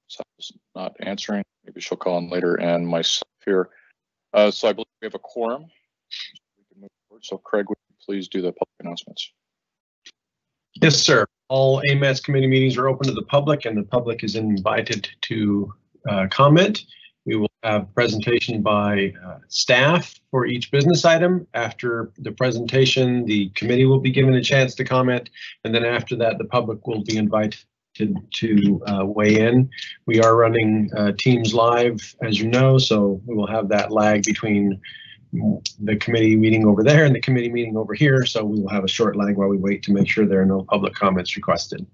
Sal's not answering. Maybe she'll call in later, and myself here. So I believe we have a quorum. We can move forward. So Craig, would you please do the public announcements? Yes, sir. All AMATS committee meetings are open to the public, and the public is invited to comment. We will have presentation by staff for each business item. After the presentation, the committee will be given a chance to comment, and then after that, the public will be invited to weigh in. We are running Teams live, as you know, so we will have that lag between the committee meeting over there and the committee meeting over here. So we will have a short lag while we wait to make sure there are no public comments requested.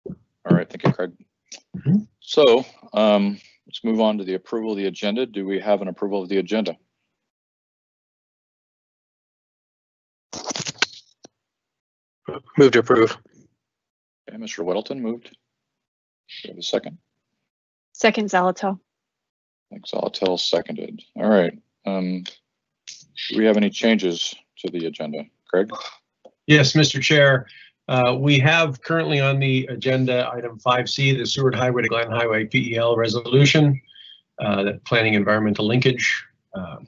All right, thank you, Craig. So let's move on to the approval of the agenda. Do we have an approval of the agenda? Move to approve. Okay, Mr. Weddleton moved. Do you have a second? Second, Zalato. Thanks, Zalatel seconded. All right. Do we have any changes to the agenda? Craig? Yes, Mr. Chair. We have currently on the agenda item 5C, the Seward Highway to Glen Highway PEL resolution, that planning environmental linkage.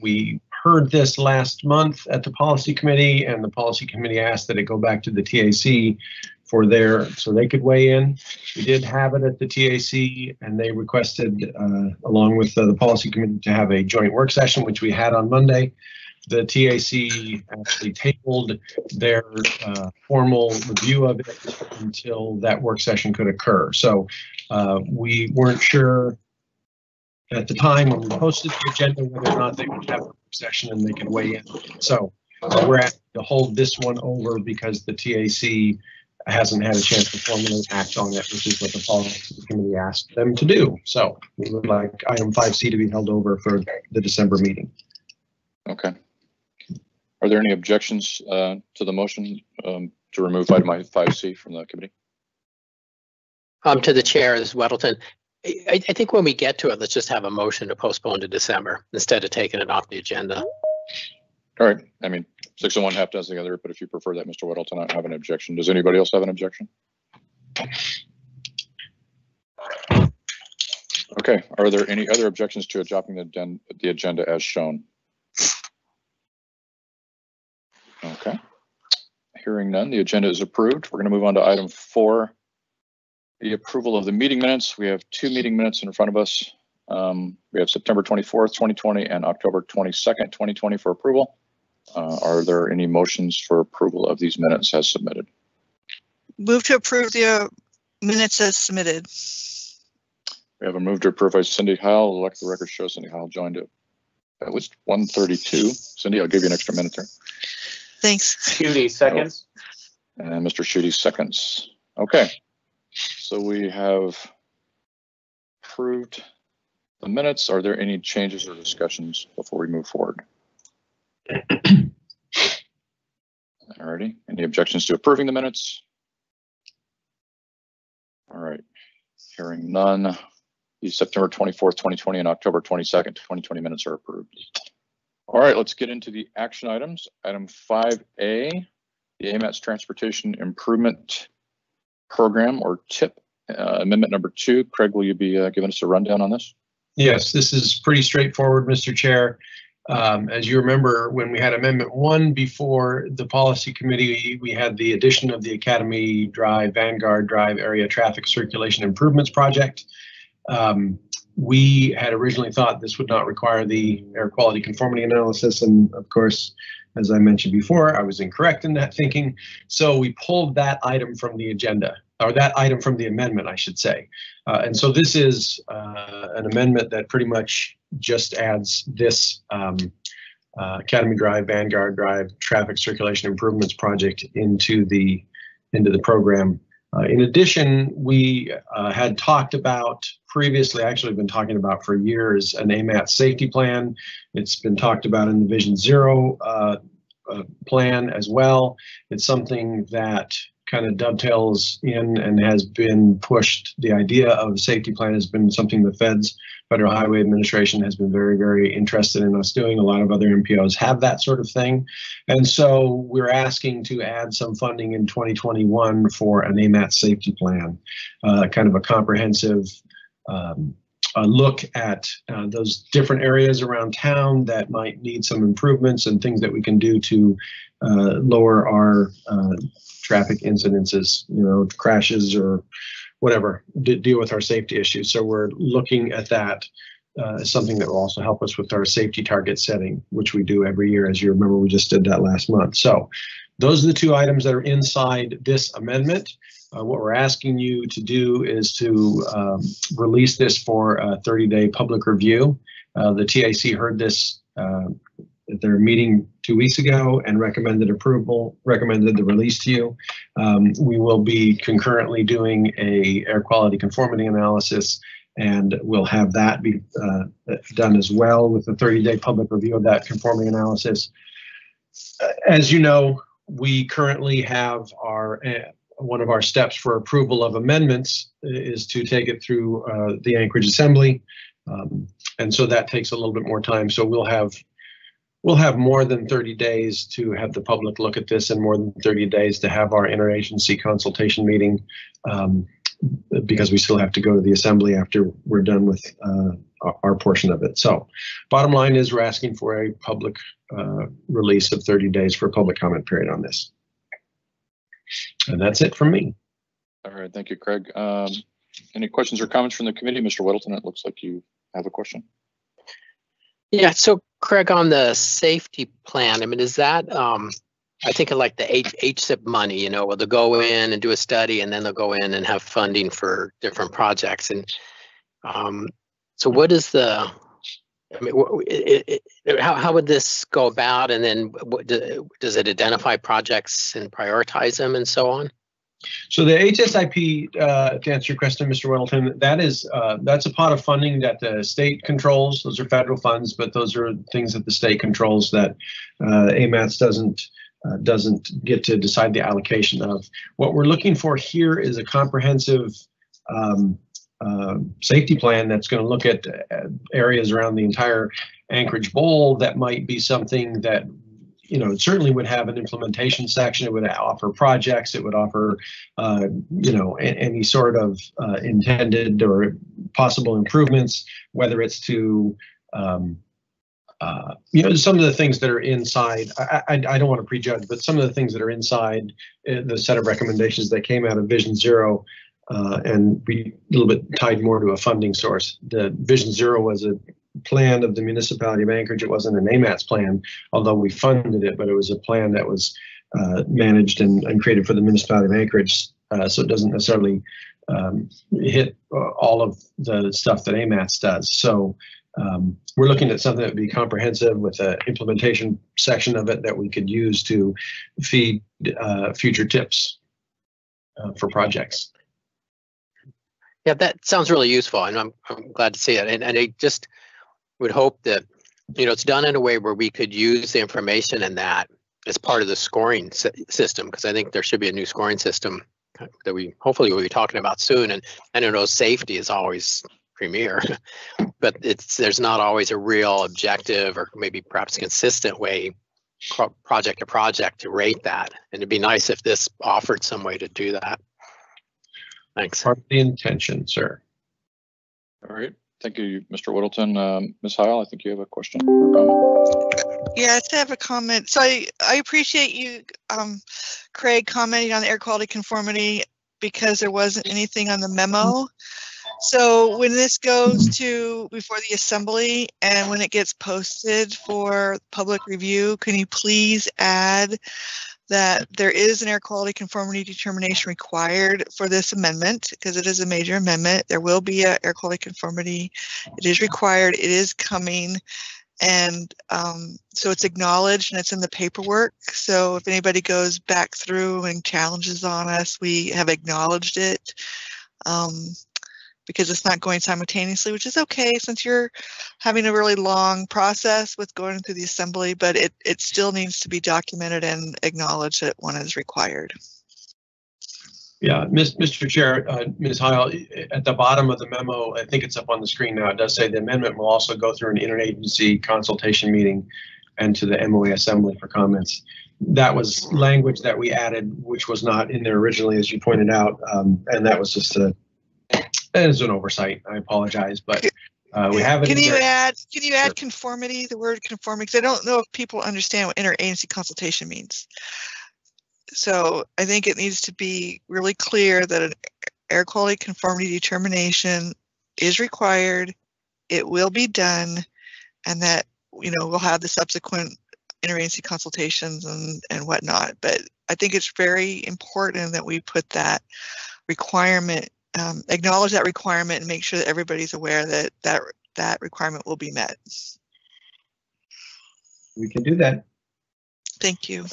We heard this last month at the policy committee, and the policy committee asked that it go back to the TAC for so they could weigh in. We did have it at the TAC, and they requested, along with the policy committee, to have a joint work session, which we had on Monday. The TAC actually tabled their formal review of it until that work session could occur. So we weren't sure at the time when we posted the agenda whether or not they would have a work session and they could weigh in. So we're asked to hold this one over because the TAC hasn't had a chance to formally act on it, which is what the policy committee asked them to do. So we would like item 5C to be held over for the December meeting. Okay. Are there any objections to the motion to remove item 5C from the committee? To the chair, this is Weddleton. I think when we get to it, let's just have a motion to postpone to December instead of taking it off the agenda. All right. I mean, 6 and 1 half does the other, but if you prefer that, Mr. Weddleton, I don't have an objection. Does anybody else have an objection? Okay. Are there any other objections to adopting the agenda as shown? Okay. Hearing none, the agenda is approved. We're going to move on to item 4, the approval of the meeting minutes. We have 2 meeting minutes in front of us. We have September 24th, 2020 and October 22nd, 2020 for approval. Are there any motions for approval of these minutes as submitted? Move to approve the minutes as submitted. We have a move to approve by Cindy Howell. Let the record show Cindy Howell joined it. That was 1:32. Cindy, I'll give you an extra minute there. Thanks. Schutte, seconds. And Mr. Schutte, seconds. Okay. So we have approved the minutes. Are there any changes or discussions before we move forward? Alrighty. Any objections to approving the minutes? All right. Hearing none. The September 24th, 2020 and October 22nd, 2020 minutes are approved. All right, let's get into the action items. Item 5A, the AMATS Transportation Improvement Program, or TIP, amendment number 2. Craig, will you be giving us a rundown on this? Yes, this is pretty straightforward, Mr. Chair. As you remember, when we had Amendment 1 before the policy committee, we had the addition of the Academy Drive, Vanguard Drive Area Traffic Circulation Improvements Project. We had originally thought this would not require the air quality conformity analysis, and of course, as I mentioned before, I was incorrect in that thinking. So we pulled that item from the agenda, or that item from the amendment, I should say. And so this is an amendment that pretty much just adds this Academy Drive, Vanguard Drive Traffic Circulation Improvements Project into the program. In addition, we had talked about previously, actually been talking about for years, an AMATS safety plan. It's been talked about in the Vision Zero plan as well. It's something that kind of dovetails in and has been pushed. The idea of a safety plan has been something the Federal Highway Administration has been very, very interested in us doing. A lot of other MPOs have that sort of thing. And so we're asking to add some funding in 2021 for an AMAT safety plan, kind of a comprehensive a look at those different areas around town that might need some improvements and things that we can do to lower our traffic incidences, crashes or whatever, deal with our safety issues. So we're looking at that as something that will also help us with our safety target setting, which we do every year. As you remember, we just did that last month. So those are the two items that are inside this amendment. What we're asking you to do is to release this for a 30-day public review. The TIC heard this at their meeting 2 weeks ago and recommended the release to you. We will be concurrently doing a air quality conformity analysis, and we'll have that be done as well with a 30-day public review of that conformity analysis. As you know, we currently have our one of our steps for approval of amendments is to take it through the Anchorage Assembly, and so that takes a little bit more time. So we'll have more than 30 days to have the public look at this, and more than 30 days to have our interagency consultation meeting, because we still have to go to the Assembly after we're done with our portion of it. So bottom line is we're asking for a public release of 30 days for a public comment period on this. And that's it from me. All right, thank you, Craig. Any questions or comments from the committee? Mr. Whittleton, it looks like you have a question. Yeah, so Craig, on the safety plan, I mean, is that, I think of like the HSIP money, where they'll go in and do a study and then they'll go in and have funding for different projects. And so what is the, I mean, how would this go about? And then does it identify projects and prioritize them and so on? So the HSIP, to answer your question, Mr. Whittleton, that's a pot of funding that the state controls. Those are federal funds, but those are things that the state controls that AMATS doesn't get to decide the allocation of. What we're looking for here is a comprehensive safety plan that's going to look at areas around the entire Anchorage Bowl. That might be something that, it certainly would have an implementation section. It would offer projects. It would offer, any sort of intended or possible improvements, whether it's to, some of the things that are inside. I don't want to prejudge, but some of the things that are inside the set of recommendations that came out of Vision Zero, and be a little bit tied more to a funding source. The Vision Zero was a plan of the municipality of Anchorage. It wasn't an AMATS plan, although we funded it, but it was a plan that was managed and created for the municipality of Anchorage. So it doesn't necessarily hit all of the stuff that AMATS does. So we're looking at something that would be comprehensive with an implementation section of it that we could use to feed future tips for projects. Yeah, that sounds really useful, and I'm glad to see it. And I just would hope that, it's done in a way where we could use the information in that as part of the scoring system, because I think there should be a new scoring system that we hopefully will be talking about soon. And I know safety is always premier, but there's not always a real objective or maybe perhaps consistent way project to project to rate that. And it'd be nice if this offered some way to do that. Thanks. Part of the intention, sir. All right. Thank you, Mr. Whittleton. Ms. Heil, I think you have a question or comment. Yeah, I have a comment. So I appreciate you, Craig, commenting on the air quality conformity because there wasn't anything on the memo. So when this goes to before the assembly and when it gets posted for public review, can you please add that there is an air quality conformity determination required for this amendment because it is a major amendment. There will be an air quality conformity. It is required. It is coming. And so it's acknowledged and it's in the paperwork. So if anybody goes back through and challenges on us, we have acknowledged it. Because it's not going simultaneously, which is okay since you're having a really long process with going through the assembly, but it still needs to be documented and acknowledged that one is required. Yeah, Mr. Chair, Ms. Heil, at the bottom of the memo, I think it's up on the screen now, it does say the amendment will also go through an interagency consultation meeting and to the MOA assembly for comments. That was language that we added, which was not in there originally, as you pointed out, and that was just as an oversight. I apologize, but we have it. Can you add Sure. conformity, the word conformity? Because I don't know if people understand what interagency consultation means. So I think it needs to be really clear that an air quality conformity determination is required, it will be done, and that, you know, we'll have the subsequent interagency consultations and whatnot. But I think it's very important that we put that requirement, acknowledge that requirement, and make sure that everybody's aware that that requirement will be met. We can do that. Thank you.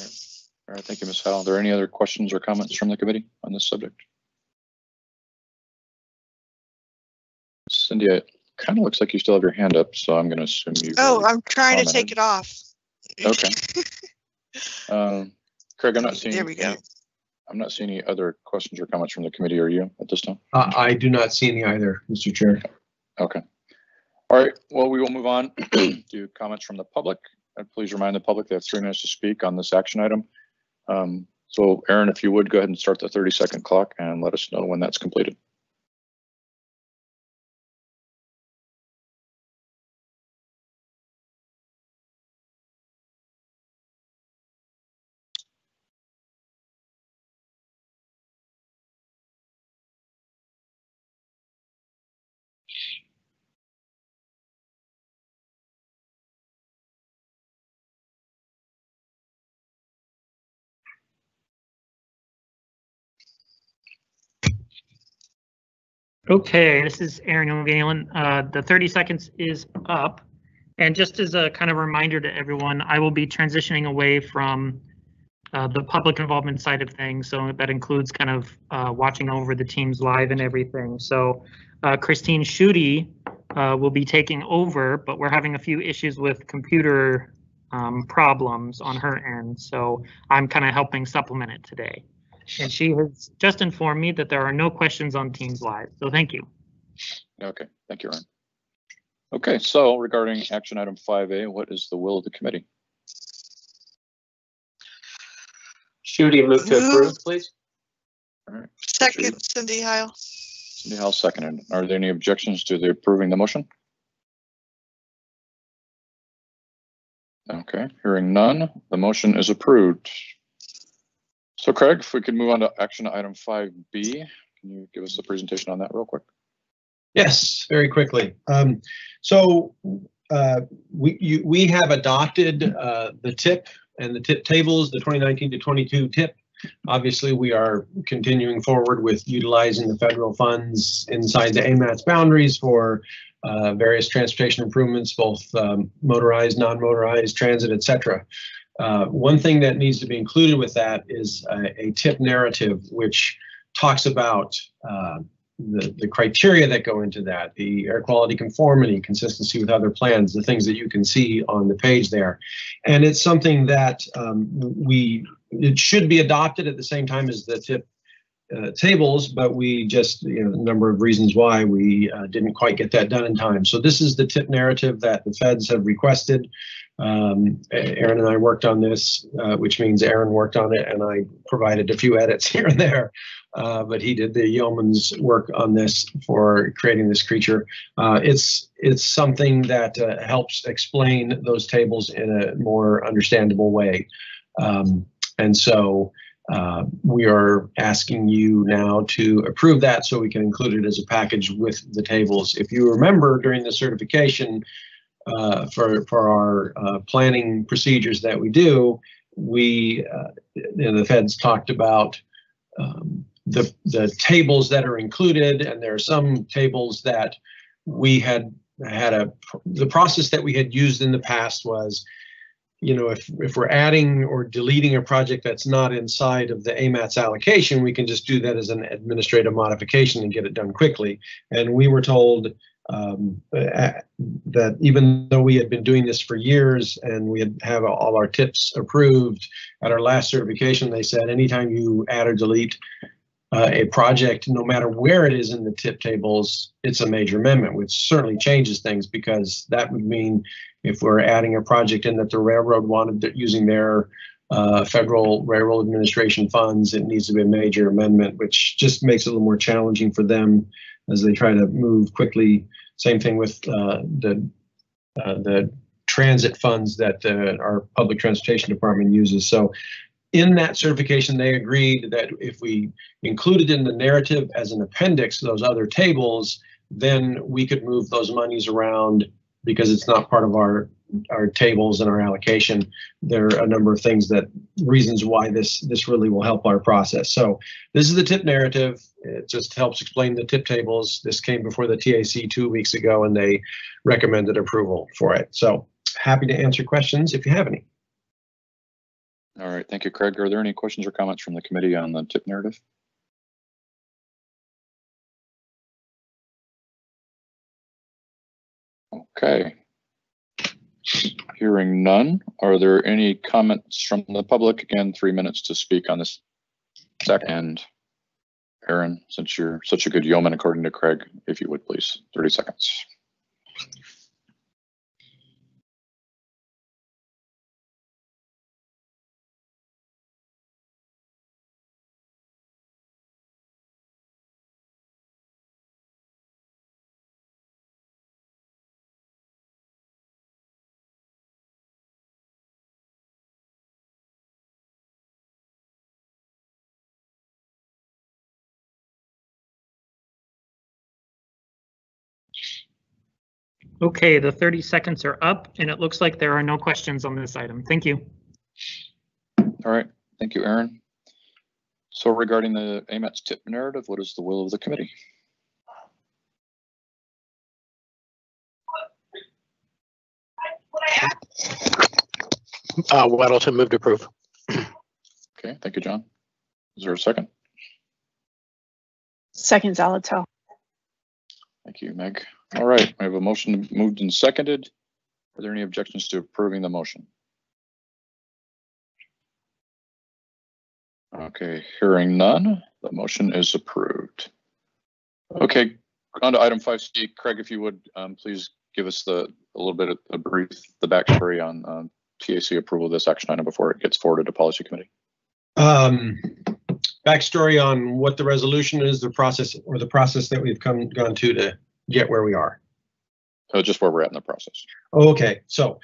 All right, thank you, Ms. Howell. Are there any other questions or comments from the committee on this subject? Cindy, it kind of looks like you still have your hand up, so I'm going to assume you. Oh, I'm trying to take it off. Okay. Craig, I'm not seeing. There we go. I'm not seeing any other questions or comments from the committee. Are you at this time? I do not see any either, Mr. Chair. Okay. All right. Well, we will move on to comments from the public. Please remind the public they have 3 minutes to speak on this action item. So Aaron, if you would go ahead and start the 30-second clock and let us know when that's completed. Okay, this is Aaron O'Galen. The 30 seconds is up. And just as a kind of reminder to everyone, I will be transitioning away from the public involvement side of things. So that includes kind of watching over the teams live and everything. So Christine Schutte will be taking over, but we're having a few issues with computer problems on her end. So I'm kind of helping supplement it today. And she has just informed me that there are no questions on Teams Live. So thank you. Okay, thank you, Aaron. Okay, so regarding action item 5A, what is the will of the committee? Schutte, move to approve, please. All right. Second, Cindy Heil. Cindy Howell seconded. Are there any objections to the approving the motion? Okay, hearing none, the motion is approved. So Craig, if we could move on to action item 5B, can you give us a presentation on that real quick? Yes, very quickly. So we have adopted the TIP and the TIP tables, the 2019 to 22 TIP. Obviously, we are continuing forward with utilizing the federal funds inside the AMAT's boundaries for various transportation improvements, both motorized, non-motorized, transit, etc. One thing that needs to be included with that is a TIP narrative, which talks about the criteria that go into that, the air quality conformity, consistency with other plans, the things that you can see on the page there. And it's something that it should be adopted at the same time as the TIP tables, but we just, a number of reasons why we didn't quite get that done in time. So this is the TIP narrative that the feds have requested. Aaron and I worked on this, which means Aaron worked on it and I provided a few edits here and there, but he did the yeoman's work on this for creating this creature. It's something that helps explain those tables in a more understandable way. And so we are asking you now to approve that so we can include it as a package with the tables. If you remember during the certification for our planning procedures that we do, the feds talked about the tables that are included, and there are some tables that we had the process that we had used in the past was, if we're adding or deleting a project that's not inside of the AMAT's allocation, we can just do that as an administrative modification and get it done quickly. And we were told that even though we had been doing this for years and we have all our TIPs approved at our last certification, they said anytime you add or delete a project, no matter where it is in the tip tables, it's a major amendment, which certainly changes things, because that would mean if we're adding a project in that the railroad wanted using their Federal Railroad Administration funds, it needs to be a major amendment, which just makes it a little more challenging for them as they try to move quickly. Same thing with the transit funds that our public transportation department uses. So in that certification, they agreed that if we included in the narrative as an appendix those other tables, then we could move those monies around because it's not part of our tables and our allocation. There are a number of reasons why this really will help our process. So this is the tip narrative. It just helps explain the tip tables. This came before the TAC 2 weeks ago, and they recommended approval for it. So happy to answer questions if you have any. All right, thank you, Craig. Are there any questions or comments from the committee on the tip narrative? Okay. Hearing none, are there any comments from the public? Again, 3 minutes to speak on this. Second, Aaron, since you're such a good yeoman, according to Craig, if you would please, 30 seconds. Okay, the 30 seconds are up, and it looks like there are no questions on this item. Thank you. All right, thank you, Aaron. So regarding the Amax tip narrative, what is the will of the committee? Weddleton, move to approve. Okay, thank you, John. Is there a second? Second Zalato. Thank you, Meg. All right, we have a motion moved and seconded. Are there any objections to approving the motion? Okay, hearing none, the motion is approved. Okay, on to item 5C. Craig, if you would please give us a little bit of a brief, the backstory on TAC approval of this action item before it gets forwarded to policy committee. Backstory on what the resolution is, the process that we've gone to get where we are. Just where we're at in the process. Okay, so